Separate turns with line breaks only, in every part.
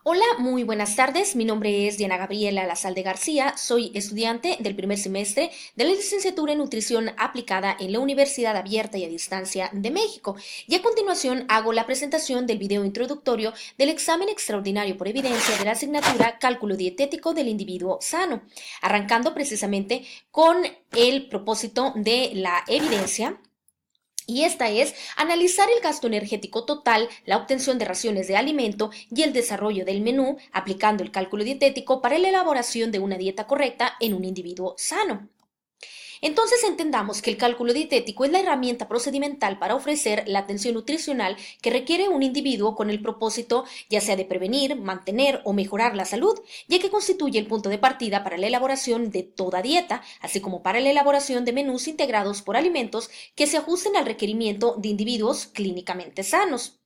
Hola, muy buenas tardes. Mi nombre es Diana Gabriela Lazalde García. Soy estudiante del primer semestre de la licenciatura en Nutrición Aplicada en la Universidad Abierta y a Distancia de México. Y a continuación hago la presentación del video introductorio del examen extraordinario por evidencia de la asignatura Cálculo Dietético del Individuo Sano, arrancando precisamente con el propósito de la evidencia. Y esta es analizar el gasto energético total, la obtención de raciones de alimento y el desarrollo del menú aplicando el cálculo dietético para la elaboración de una dieta correcta en un individuo sano. Entonces entendamos que el cálculo dietético es la herramienta procedimental para ofrecer la atención nutricional que requiere un individuo con el propósito ya sea de prevenir, mantener o mejorar la salud, ya que constituye el punto de partida para la elaboración de toda dieta, así como para la elaboración de menús integrados por alimentos que se ajusten al requerimiento de individuos clínicamente sanos.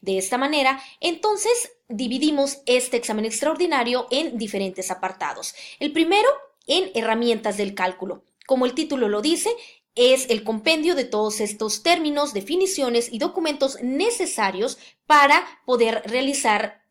De esta manera, entonces, dividimos este examen extraordinario en diferentes apartados. El primero, en herramientas del cálculo. Como el título lo dice, es el compendio de todos estos términos, definiciones y documentos necesarios para poder realizar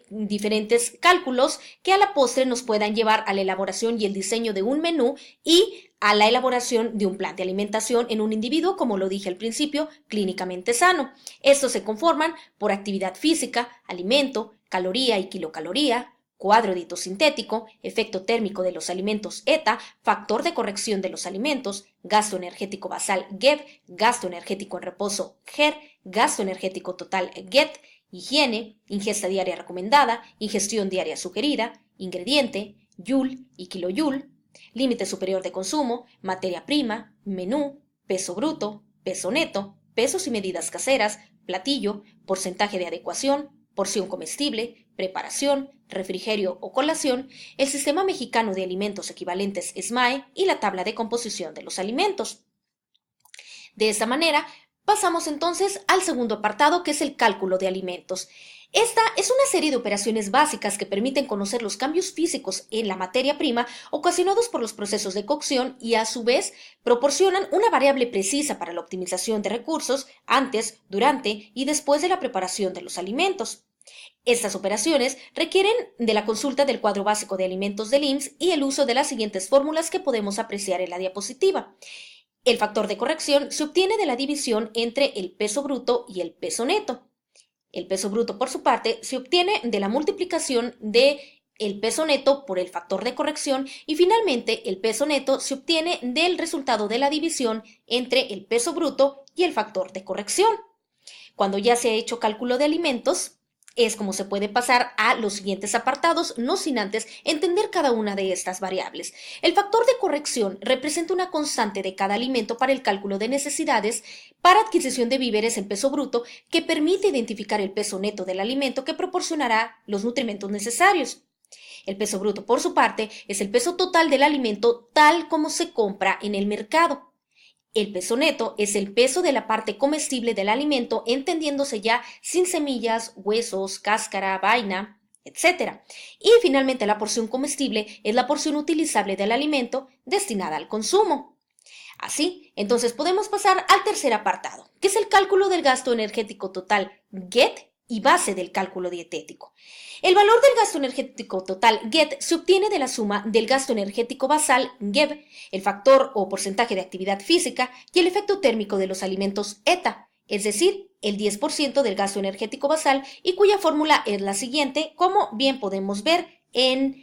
diferentes cálculos que a la postre nos puedan llevar a la elaboración y el diseño de un menú y a la elaboración de un plan de alimentación en un individuo, como lo dije al principio, clínicamente sano. Estos se conforman por actividad física, alimento, caloría y kilocaloría, cuadro sintético, efecto térmico de los alimentos ETA, factor de corrección de los alimentos, gasto energético basal GEB, gasto energético en reposo GER, gasto energético total GET, higiene, ingesta diaria recomendada, ingestión diaria sugerida, ingrediente, Joule y kilojoule, límite superior de consumo, materia prima, menú, peso bruto, peso neto, pesos y medidas caseras, platillo, porcentaje de adecuación, porción comestible, preparación, refrigerio o colación, el Sistema Mexicano de Alimentos Equivalentes SMAE y la tabla de composición de los alimentos. De esta manera, pasamos entonces al segundo apartado, que es el cálculo de alimentos. Esta es una serie de operaciones básicas que permiten conocer los cambios físicos en la materia prima ocasionados por los procesos de cocción y a su vez proporcionan una variable precisa para la optimización de recursos antes, durante y después de la preparación de los alimentos. Estas operaciones requieren de la consulta del cuadro básico de alimentos del IMSS y el uso de las siguientes fórmulas que podemos apreciar en la diapositiva. El factor de corrección se obtiene de la división entre el peso bruto y el peso neto. El peso bruto, por su parte, se obtiene de la multiplicación de el peso neto por el factor de corrección y finalmente el peso neto se obtiene del resultado de la división entre el peso bruto y el factor de corrección. Cuando ya se ha hecho cálculo de alimentos, es como se puede pasar a los siguientes apartados, no sin antes entender cada una de estas variables. El factor de corrección representa una constante de cada alimento para el cálculo de necesidades para adquisición de víveres en peso bruto que permite identificar el peso neto del alimento que proporcionará los nutrimentos necesarios. El peso bruto, por su parte, es el peso total del alimento tal como se compra en el mercado. El peso neto es el peso de la parte comestible del alimento, entendiéndose ya sin semillas, huesos, cáscara, vaina, etc. Y finalmente la porción comestible es la porción utilizable del alimento destinada al consumo. Así, entonces podemos pasar al tercer apartado, que es el cálculo del gasto energético total GET y base del cálculo dietético. El valor del gasto energético total GET se obtiene de la suma del gasto energético basal GEB, el factor o porcentaje de actividad física y el efecto térmico de los alimentos ETA, es decir, el 10% del gasto energético basal y cuya fórmula es la siguiente, como bien podemos ver en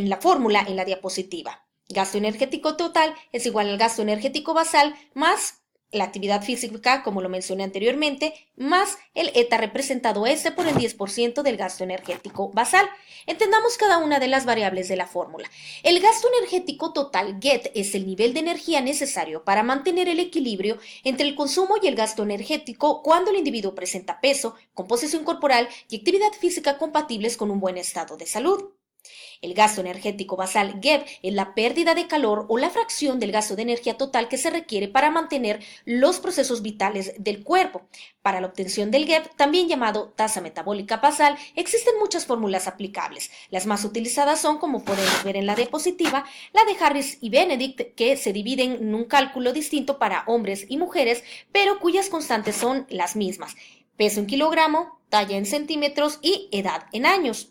la fórmula en la diapositiva. Gasto energético total es igual al gasto energético basal más la actividad física, como lo mencioné anteriormente, más el ETA representado por el 10% del gasto energético basal. Entendamos cada una de las variables de la fórmula. El gasto energético total GET es el nivel de energía necesario para mantener el equilibrio entre el consumo y el gasto energético cuando el individuo presenta peso, composición corporal y actividad física compatibles con un buen estado de salud. El gasto energético basal GEB es la pérdida de calor o la fracción del gasto de energía total que se requiere para mantener los procesos vitales del cuerpo. Para la obtención del GEB, también llamado tasa metabólica basal, existen muchas fórmulas aplicables. Las más utilizadas son, como podemos ver en la diapositiva, la de Harris y Benedict, que se dividen en un cálculo distinto para hombres y mujeres, pero cuyas constantes son las mismas. Peso en kilogramo, talla en centímetros y edad en años.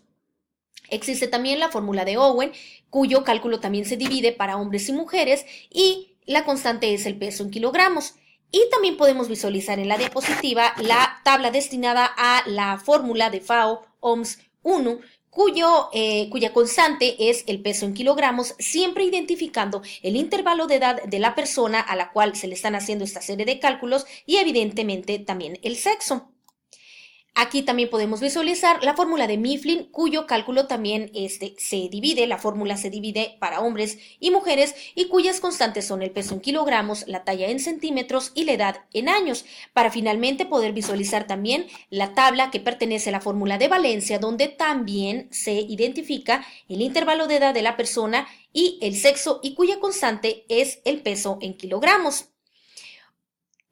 Existe también la fórmula de Owen, cuyo cálculo también se divide para hombres y mujeres, y la constante es el peso en kilogramos. Y también podemos visualizar en la diapositiva la tabla destinada a la fórmula de FAO OMS 1, cuya constante es el peso en kilogramos, siempre identificando el intervalo de edad de la persona a la cual se le están haciendo esta serie de cálculos y evidentemente también el sexo. Aquí también podemos visualizar la fórmula de Mifflin, cuyo cálculo también la fórmula se divide para hombres y mujeres y cuyas constantes son el peso en kilogramos, la talla en centímetros y la edad en años, para finalmente poder visualizar también la tabla que pertenece a la fórmula de Valencia, donde también se identifica el intervalo de edad de la persona y el sexo y cuya constante es el peso en kilogramos.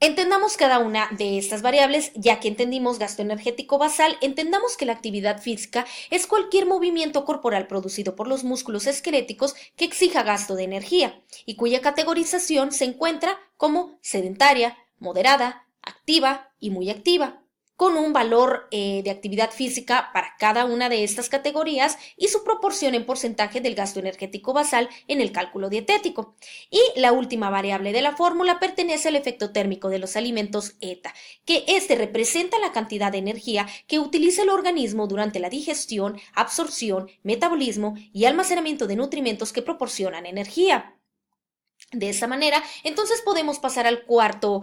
Entendamos cada una de estas variables, ya que entendimos gasto energético basal, entendamos que la actividad física es cualquier movimiento corporal producido por los músculos esqueléticos que exija gasto de energía y cuya categorización se encuentra como sedentaria, moderada, activa y muy activa, con un valor de actividad física para cada una de estas categorías y su proporción en porcentaje del gasto energético basal en el cálculo dietético. Y la última variable de la fórmula pertenece al efecto térmico de los alimentos ETA, que representa la cantidad de energía que utiliza el organismo durante la digestión, absorción, metabolismo y almacenamiento de nutrimentos que proporcionan energía. De esa manera, entonces podemos pasar al cuarto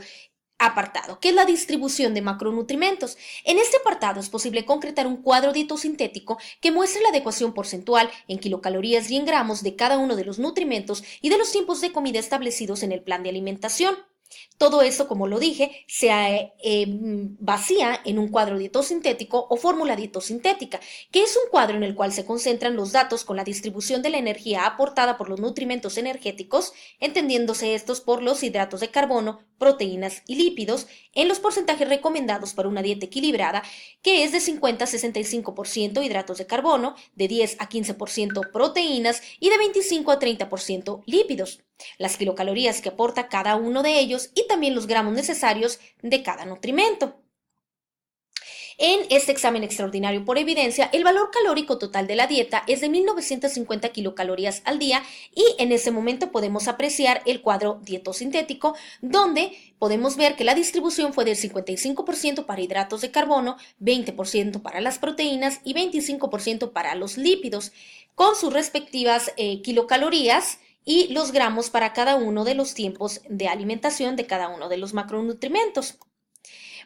apartado, que es la distribución de macronutrimentos. En este apartado es posible concretar un cuadro dietosintético que muestre la adecuación porcentual en kilocalorías y en gramos de cada uno de los nutrimentos y de los tiempos de comida establecidos en el plan de alimentación. Todo eso, como lo dije, se vacía en un cuadro dietosintético o fórmula dietosintética, que es un cuadro en el cual se concentran los datos con la distribución de la energía aportada por los nutrimentos energéticos, entendiéndose estos por los hidratos de carbono, proteínas y lípidos, en los porcentajes recomendados para una dieta equilibrada, que es de 50 a 65% hidratos de carbono, de 10 a 15% proteínas y de 25 a 30% lípidos, las kilocalorías que aporta cada uno de ellos y también los gramos necesarios de cada nutrimento. En este examen extraordinario por evidencia, el valor calórico total de la dieta es de 1950 kilocalorías al día y en ese momento podemos apreciar el cuadro dietosintético, donde podemos ver que la distribución fue del 55% para hidratos de carbono, 20% para las proteínas y 25% para los lípidos, con sus respectivas kilocalorías y los gramos para cada uno de los tiempos de alimentación de cada uno de los macronutrimentos.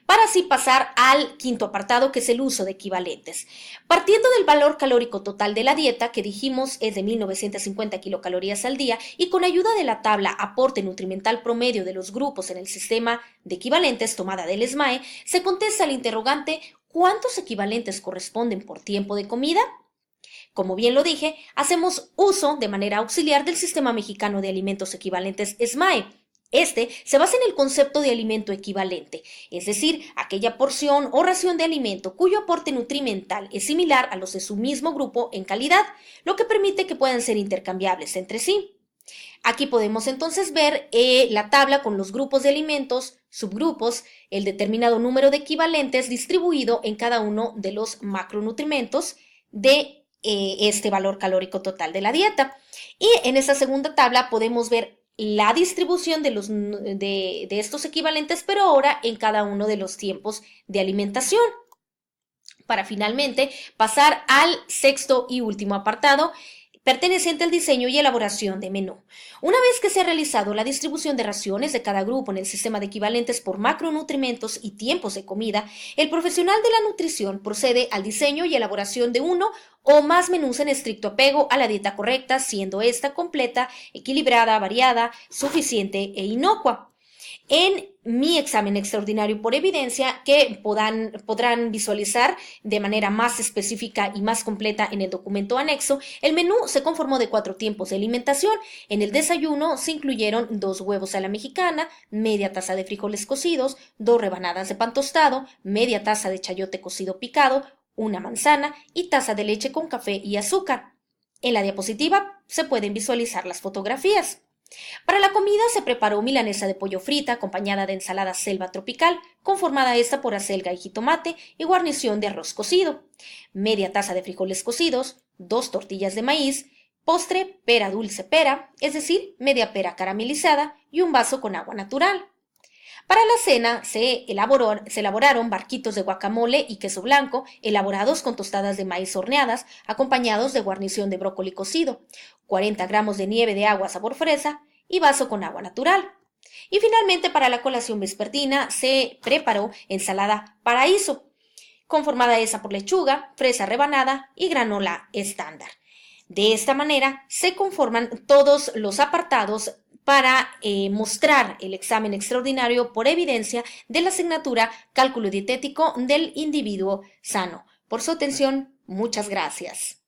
Para así pasar al quinto apartado, que es el uso de equivalentes. Partiendo del valor calórico total de la dieta, que dijimos es de 1950 kilocalorías al día, y con ayuda de la tabla aporte nutrimental promedio de los grupos en el sistema de equivalentes tomada del SMAE, se contesta al interrogante ¿cuántos equivalentes corresponden por tiempo de comida? Como bien lo dije, hacemos uso de manera auxiliar del Sistema Mexicano de Alimentos Equivalentes SMAE. Este se basa en el concepto de alimento equivalente, es decir, aquella porción o ración de alimento cuyo aporte nutrimental es similar a los de su mismo grupo en calidad, lo que permite que puedan ser intercambiables entre sí. Aquí podemos entonces ver la tabla con los grupos de alimentos, subgrupos, el determinado número de equivalentes distribuido en cada uno de los macronutrimentos de este valor calórico total de la dieta. Y en esta segunda tabla podemos ver la distribución de estos equivalentes, pero ahora en cada uno de los tiempos de alimentación. Para finalmente pasar al sexto y último apartado, perteneciente al diseño y elaboración de menú. Una vez que se ha realizado la distribución de raciones de cada grupo en el sistema de equivalentes por macronutrimentos y tiempos de comida, el profesional de la nutrición procede al diseño y elaboración de uno o más menús en estricto apego a la dieta correcta, siendo esta completa, equilibrada, variada, suficiente e inocua. En mi examen extraordinario por evidencia, que podrán visualizar de manera más específica y más completa en el documento anexo, el menú se conformó de 4 tiempos de alimentación. En el desayuno se incluyeron 2 huevos a la mexicana, media taza de frijoles cocidos, 2 rebanadas de pan tostado, media taza de chayote cocido picado, una manzana y taza de leche con café y azúcar. En la diapositiva se pueden visualizar las fotografías. Para la comida se preparó milanesa de pollo frita acompañada de ensalada selva tropical, conformada esta por acelga y jitomate y guarnición de arroz cocido, media taza de frijoles cocidos, 2 tortillas de maíz, postre pera dulce pera, es decir, media pera caramelizada y un vaso con agua natural. Para la cena se elaboraron barquitos de guacamole y queso blanco, elaborados con tostadas de maíz horneadas, acompañados de guarnición de brócoli cocido, 40 gramos de nieve de agua sabor fresa y vaso con agua natural. Y finalmente para la colación vespertina se preparó ensalada paraíso, conformada esa por lechuga, fresa rebanada y granola estándar. De esta manera se conforman todos los apartados para mostrar el examen extraordinario por evidencia de la asignatura Cálculo Dietético del Individuo Sano. Por su atención, muchas gracias.